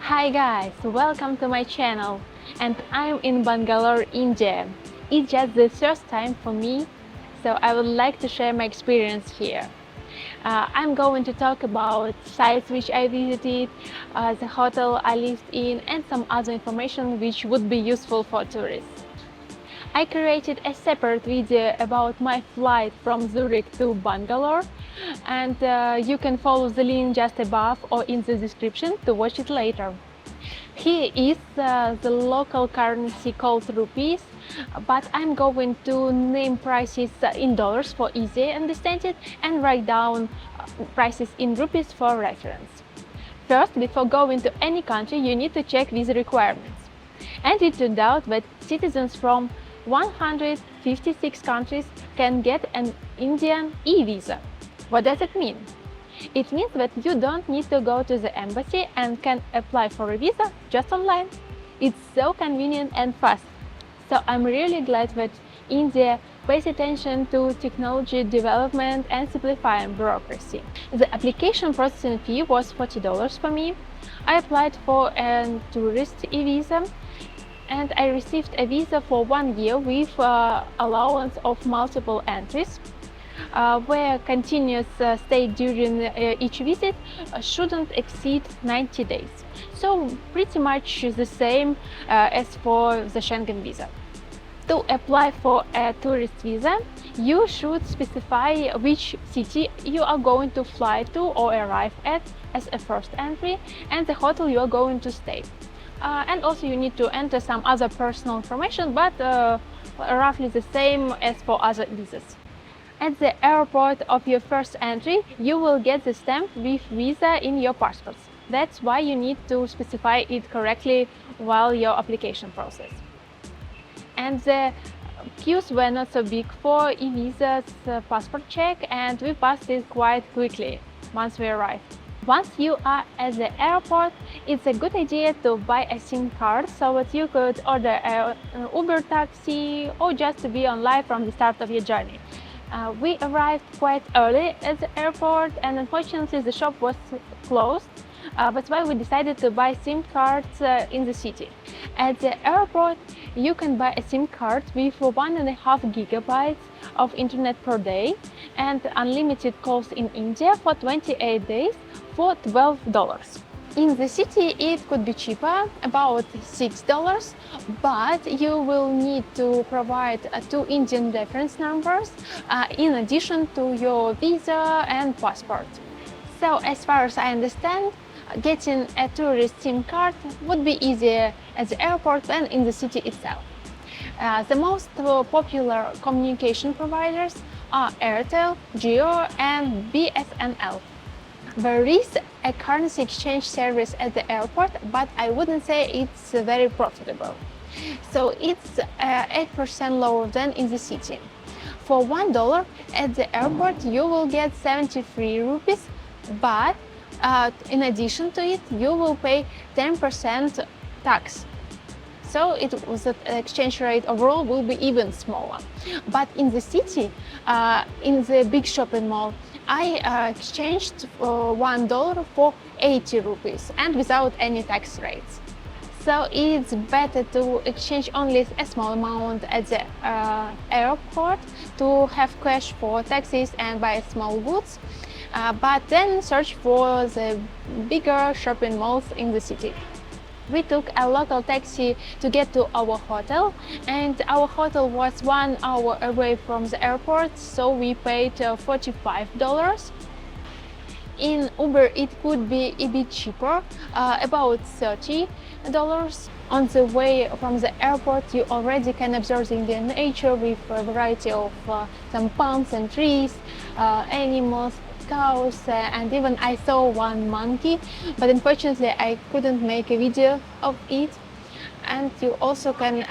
Hi guys, welcome to my channel, and I'm in Bangalore, India. It's just the first time for me, so I would like to share my experience here. I'm going to talk about sites which I visited, the hotel I lived in, and some other information which would be useful for tourists. I created a separate video about my flight from Zurich to Bangalore, and you can follow the link just above or in the description to watch it later. Here is the local currency called rupees, but I'm going to name prices in dollars for easy understanding and write down prices in rupees for reference. First, before going to any country, you need to check visa requirements. And it turned out that citizens from 156 countries can get an Indian e-visa. What does it mean? It means that you don't need to go to the embassy and can apply for a visa just online. It's so convenient and fast. So I'm really glad that India pays attention to technology development and simplifying bureaucracy. The application processing fee was $40 for me. I applied for a tourist e-visa, and I received a visa for 1 year with allowance of multiple entries, where continuous stay during each visit shouldn't exceed 90 days. So pretty much the same as for the Schengen visa. To apply for a tourist visa, you should specify which city you are going to fly to or arrive at as a first entry, and the hotel you are going to stay. And also you need to enter some other personal information, but roughly the same as for other visas. At the airport of your first entry, you will get the stamp with visa in your passport. That's why you need to specify it correctly while your application process. And the queues were not so big for e-visa's passport check, and we passed it quite quickly once we arrived. Once you are at the airport, it's a good idea to buy a SIM card so that you could order an Uber taxi or just to be online from the start of your journey. We arrived quite early at the airport, and unfortunately the shop was closed. That's why we decided to buy SIM cards in the city. At the airport, you can buy a SIM card with 1.5 gigabytes of internet per day and unlimited calls in India for 28 days for $12. In the city it could be cheaper, about $6, but you will need to provide 2 Indian reference numbers in addition to your visa and passport. So as far as I understand, getting a tourist SIM card would be easier at the airport than in the city itself. The most popular communication providers are Airtel, Jio and BSNL. There is a currency exchange service at the airport, but I wouldn't say it's very profitable. So it's 8% lower than in the city. For $1 at the airport, you will get 73 rupees, but in addition to it, you will pay 10% tax. So the exchange rate overall will be even smaller. But in the city, in the big shopping mall, I exchanged $1 for 80 rupees and without any tax rates. So it's better to exchange only a small amount at the airport to have cash for taxis and buy small goods, but then search for the bigger shopping malls in the city. We took a local taxi to get to our hotel, and our hotel was 1 hour away from the airport, so we paid $45. In Uber it could be a bit cheaper, about $30. On the way from the airport, you already can observe the Indian nature with a variety of some palms and trees, animals, cows, and even I saw one monkey, but unfortunately I couldn't make a video of it. And you also can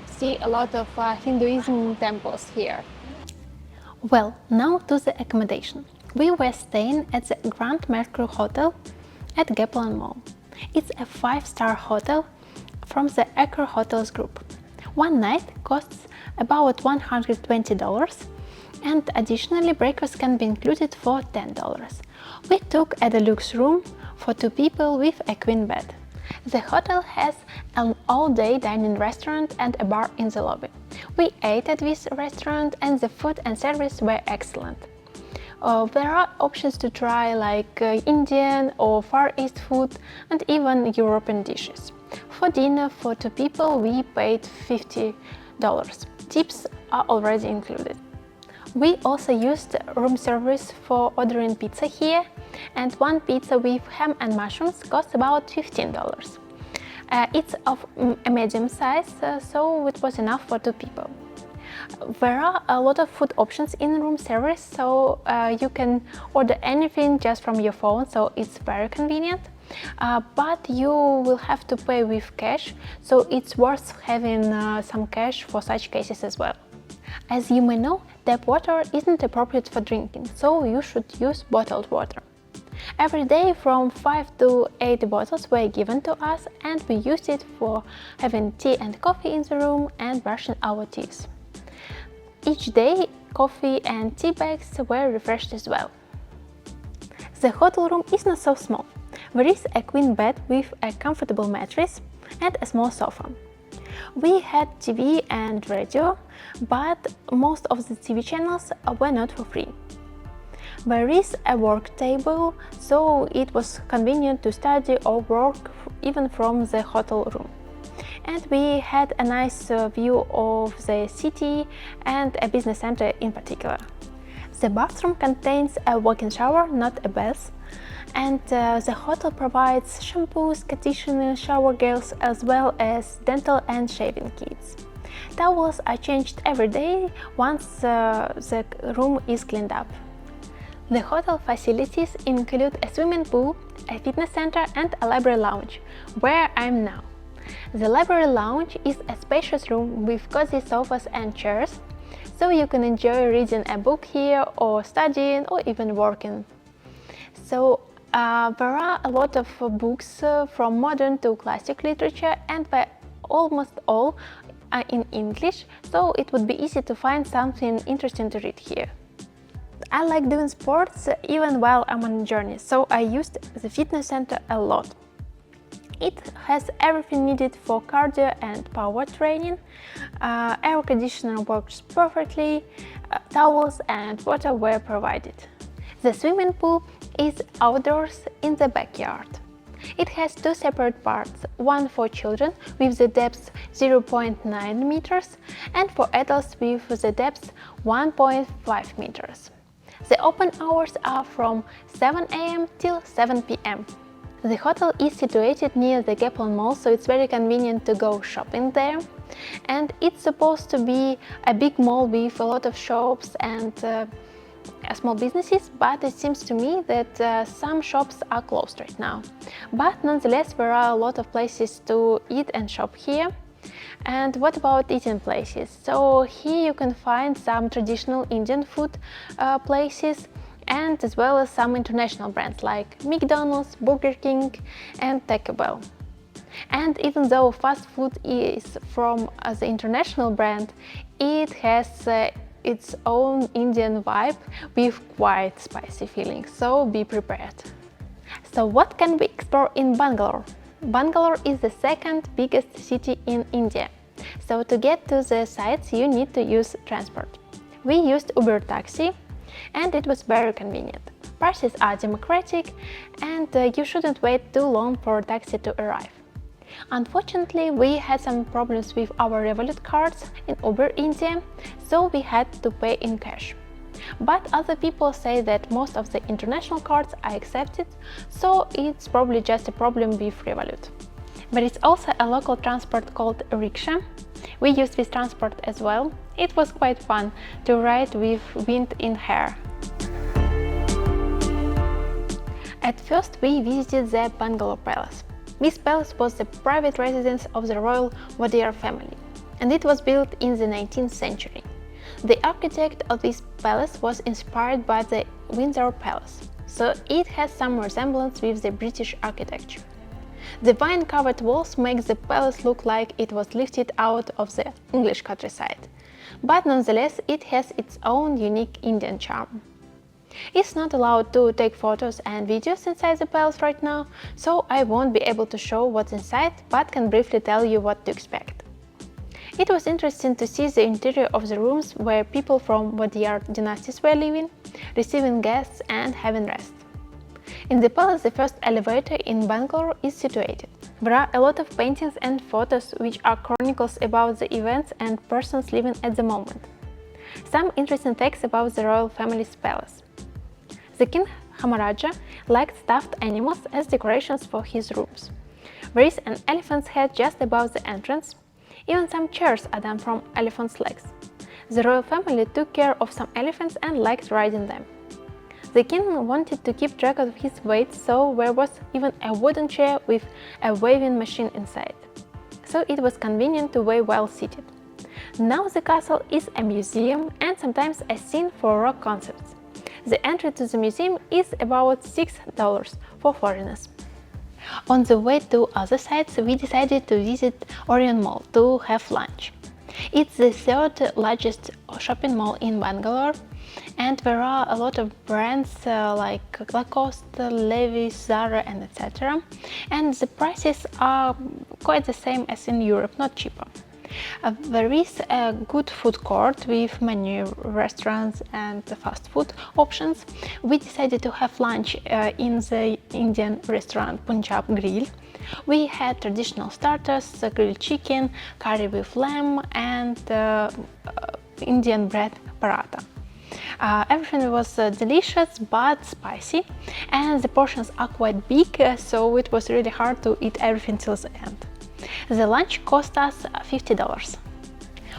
see a lot of Hinduism temples here. Well, now to the accommodation. We were staying at the Grand Mercure Hotel at Cubbon Mall. It's a 5-star hotel from the Accor Hotels group. One night costs about $120, and additionally breakfast can be included for $10. We took a deluxe room for 2 people with a queen bed. The hotel has an all-day dining restaurant and a bar in the lobby. We ate at this restaurant and the food and service were excellent. There are options to try like Indian or Far East food and even European dishes. For dinner for 2 people we paid $50. Tips are already included. We also used room service for ordering pizza here, and one pizza with ham and mushrooms cost about $15. It's of a medium size, so it was enough for 2 people. There are a lot of food options in room service, so you can order anything just from your phone, so it's very convenient. But you will have to pay with cash, so it's worth having some cash for such cases as well. As you may know, tap water isn't appropriate for drinking, so you should use bottled water. Every day from 5 to 8 bottles were given to us, and we used it for having tea and coffee in the room and brushing our teeth. Each day, coffee and tea bags were refreshed as well. The hotel room is not so small. There is a queen bed with a comfortable mattress and a small sofa. We had TV and radio, but most of the TV channels were not for free. There is a work table, so it was convenient to study or work even from the hotel room. And we had a nice view of the city and a business center in particular. The bathroom contains a walk-in shower, not a bath, and the hotel provides shampoos, conditioner, shower gels, as well as dental and shaving kits. Towels are changed every day once the room is cleaned up. The hotel facilities include a swimming pool, a fitness center and a library lounge, where I am now. The library lounge is a spacious room with cozy sofas and chairs, so you can enjoy reading a book here or studying or even working. So there are a lot of books from modern to classic literature, and they're almost all in English, so it would be easy to find something interesting to read here. I like doing sports even while I'm on a journey, so I used the fitness center a lot. It has everything needed for cardio and power training. Air conditioner works perfectly, towels and water were provided. The swimming pool is outdoors in the backyard. It has 2 separate parts, one for children with the depth 0.9 meters and for adults with the depth 1.5 meters. The open hours are from 7 a.m. till 7 p.m. The hotel is situated near the Cubbon Mall, so it's very convenient to go shopping there. And it's supposed to be a big mall with a lot of shops and small businesses, but it seems to me that some shops are closed right now. But nonetheless, there are a lot of places to eat and shop here. And what about eating places? So here you can find some traditional Indian food places, and as well as some international brands like McDonald's, Burger King and Taco Bell. And even though fast food is from the international brand, it has its own Indian vibe with quite spicy feelings, so be prepared. So what can we explore in Bangalore? Bangalore is the second biggest city in India, so to get to the sites you need to use transport. We used Uber taxi and it was very convenient. Prices are democratic and you shouldn't wait too long for a taxi to arrive. Unfortunately, we had some problems with our Revolut cards in Uber India, so we had to pay in cash. But other people say that most of the international cards are accepted, so it's probably just a problem with Revolut. There is also a local transport called rickshaw. We used this transport as well. It was quite fun to ride with wind in hair. At first we visited the Bangalore Palace. This palace was the private residence of the royal Wadiyar family, and it was built in the 19th century. The architect of this palace was inspired by the Windsor Palace, so it has some resemblance with the British architecture. The vine-covered walls make the palace look like it was lifted out of the English countryside, but nonetheless it has its own unique Indian charm. It's not allowed to take photos and videos inside the palace right now, so I won't be able to show what's inside, but can briefly tell you what to expect. It was interesting to see the interior of the rooms where people from Wadiyar dynasties were living, receiving guests and having rest. In the palace, the first elevator in Bangalore is situated. There are a lot of paintings and photos which are chronicles about the events and persons living at the moment. Some interesting facts about the royal family's palace. The King Hamaraja liked stuffed animals as decorations for his rooms. There is an elephant's head just above the entrance. Even some chairs are done from elephant's legs. The royal family took care of some elephants and liked riding them. The king wanted to keep track of his weight, so there was even a wooden chair with a weighing machine inside. So it was convenient to weigh while seated. Now the castle is a museum and sometimes a scene for rock concerts. The entry to the museum is about $6 for foreigners. On the way to other sites, we decided to visit Orion Mall to have lunch. It's the third largest shopping mall in Bangalore, and there are a lot of brands like Lacoste, Levi's, Zara and etc. And the prices are quite the same as in Europe, not cheaper. There is a good food court with many restaurants and fast food options. We decided to have lunch in the Indian restaurant Punjab Grill. We had traditional starters, grilled chicken, curry with lamb and Indian bread paratha. Everything was delicious but spicy, and the portions are quite big, so it was really hard to eat everything till the end. The lunch cost us $50.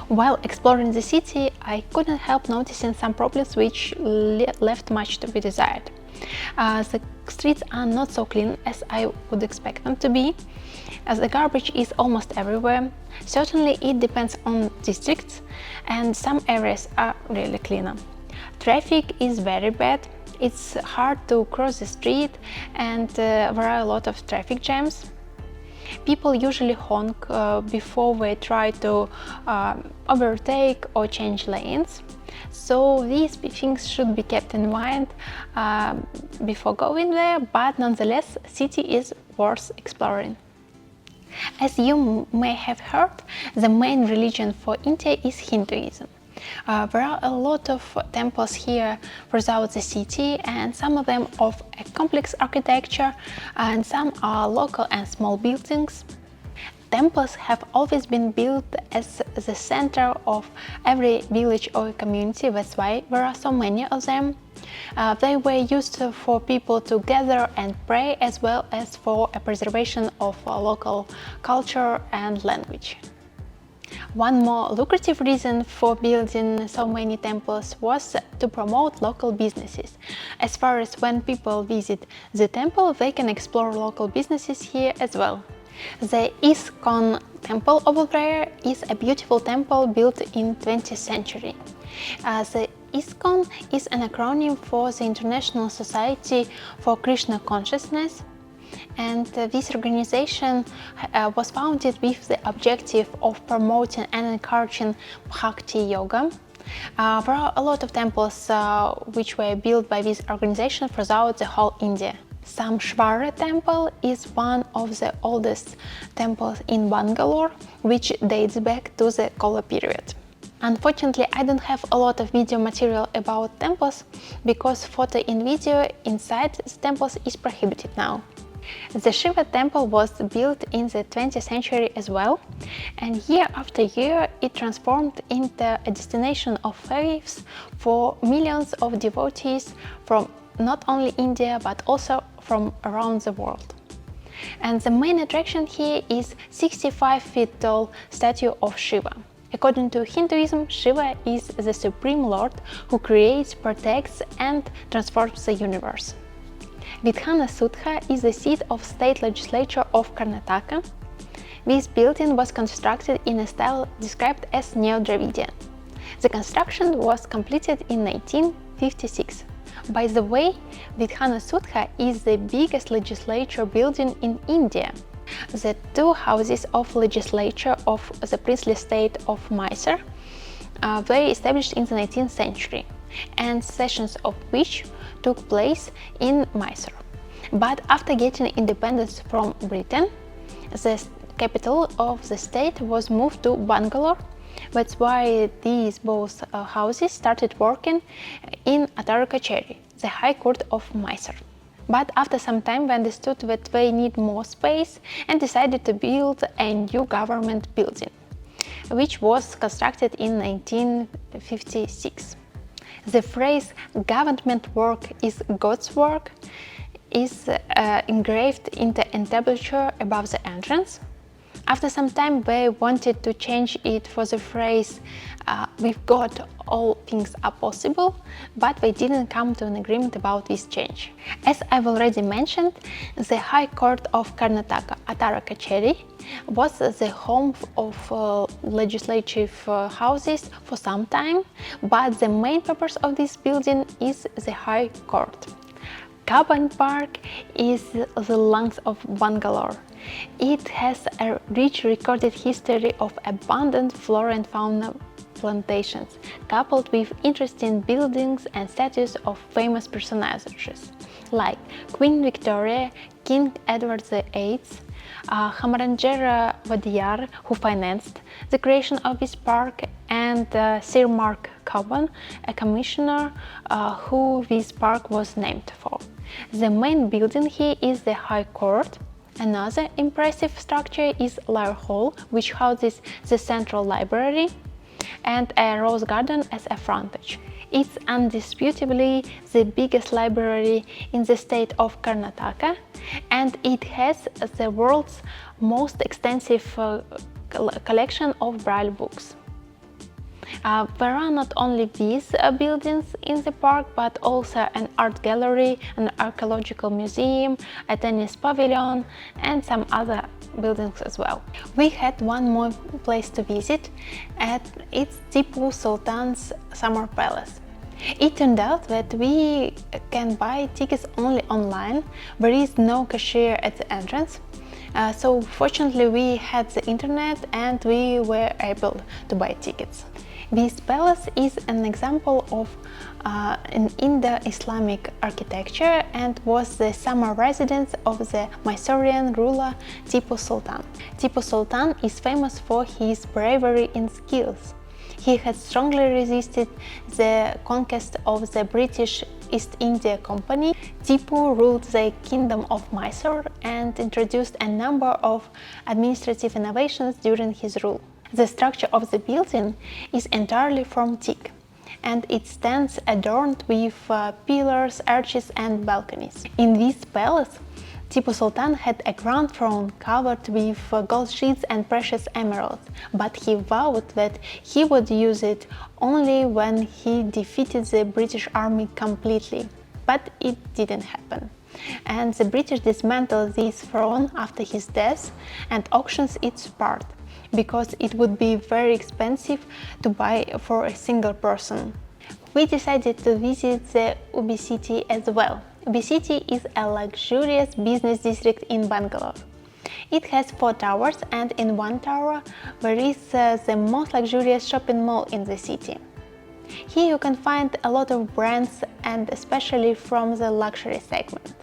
While exploring the city, I couldn't help noticing some problems which left much to be desired. The streets are not so clean as I would expect them to be, as the garbage is almost everywhere. Certainly it depends on districts, and some areas are really cleaner. Traffic is very bad. It's hard to cross the street and there are a lot of traffic jams. People usually honk before they try to overtake or change lanes. So these things should be kept in mind before going there, but nonetheless, city is worth exploring. As you may have heard, the main religion for India is Hinduism. There are a lot of temples here throughout the city, and some of them of a complex architecture, and some are local and small buildings. Temples have always been built as the center of every village or community. That's why there are so many of them. They were used for people to gather and pray, as well as for a preservation of local culture and language. One more lucrative reason for building so many temples was to promote local businesses. As far as when people visit the temple, they can explore local businesses here as well. The ISKCON temple over there is a beautiful temple built in 20th century. The ISKCON is an acronym for the International Society for Krishna Consciousness, and this organization was founded with the objective of promoting and encouraging Bhakti Yoga. There are a lot of temples which were built by this organization throughout the whole India. Samshvara temple is one of the oldest temples in Bangalore, which dates back to the Chola period. Unfortunately, I don't have a lot of video material about temples, because photo and video inside the temples is prohibited now. The Shiva temple was built in the 20th century as well, and year after year it transformed into a destination of faiths for millions of devotees from not only India but also from around the world. And the main attraction here is 65 feet tall statue of Shiva. According to Hinduism, Shiva is the supreme lord who creates, protects and transforms the universe. Vidhana Soudha is the seat of state legislature of Karnataka. This building was constructed in a style described as Neo-Dravidian. The construction was completed in 1956. By the way, Vidhana Soudha is the biggest legislature building in India. The two houses of legislature of the princely state of Mysore were established in the 19th century. and sessions of which took place in Mysore. But after getting independence from Britain, the capital of the state was moved to Bangalore. That's why these both houses started working in Atara Kacheri, the High Court of Mysore. But after some time we understood that they need more space and decided to build a new government building, which was constructed in 1956. The phrase "government work is God's work" is engraved in the entablature above the entrance. After some time they wanted to change it for the phrase "with God all things are possible," but they didn't come to an agreement about this change. As I've already mentioned, the High Court of Karnataka, Atara Kacheri, was the home of legislative houses for some time, but the main purpose of this building is the High Court. Cubbon Park is the lungs of Bangalore. It has a rich recorded history of abundant flora and fauna plantations, coupled with interesting buildings and statues of famous personages like Queen Victoria, King Edward VIII, Hamarangera Vadiyar, who financed the creation of this park, and Sir Mark Cubbon, a commissioner who this park was named for. The main building here is the High Court. Another impressive structure is Lyre Hall, which houses the Central Library and a rose garden as a frontage. It's undisputably the biggest library in the state of Karnataka, and it has the world's most extensive collection of braille books. There are not only these buildings in the park, but also an art gallery, an archaeological museum, a tennis pavilion, and some other buildings as well. We had one more place to visit, and it's Tipu Sultan's summer palace. It turned out that we can buy tickets only online. There is no cashier at the entrance. So fortunately we had the internet and we were able to buy tickets. This palace is an example of an Indo-Islamic architecture and was the summer residence of the Mysorean ruler Tipu Sultan. Tipu Sultan is famous for his bravery and skills. He had strongly resisted the conquest of the British East India Company. Tipu ruled the Kingdom of Mysore and introduced a number of administrative innovations during his rule. The structure of the building is entirely from teak, and it stands adorned with pillars, arches and balconies. In this palace, Tipu Sultan had a grand throne covered with gold sheets and precious emeralds, but he vowed that he would use it only when he defeated the British army completely. But it didn't happen. And the British dismantled this throne after his death and auctioned its part, because it would be very expensive to buy for a single person. We decided to visit the Ubi City as well. Ubi City is a luxurious business district in Bangalore. It has 4 towers, and in one tower there is the most luxurious shopping mall in the city. Here you can find a lot of brands, and especially from the luxury segment.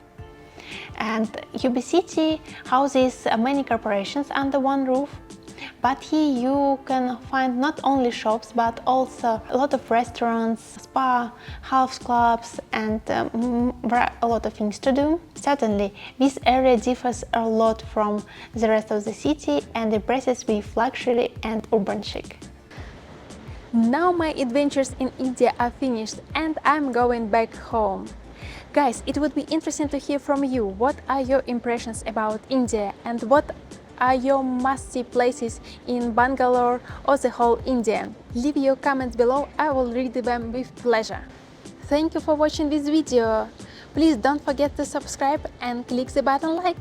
And Ubi City houses many corporations under one roof. But here you can find not only shops, but also a lot of restaurants, spa, health clubs, and a lot of things to do. Certainly, this area differs a lot from the rest of the city and impresses with luxury and urban chic. Now my adventures in India are finished and I'm going back home. Guys, it would be interesting to hear from you. What are your impressions about India, and what are your must-see places in Bangalore or the whole India? Leave your comments below, I will read them with pleasure. Thank you for watching this video. Please don't forget to subscribe and click the button like.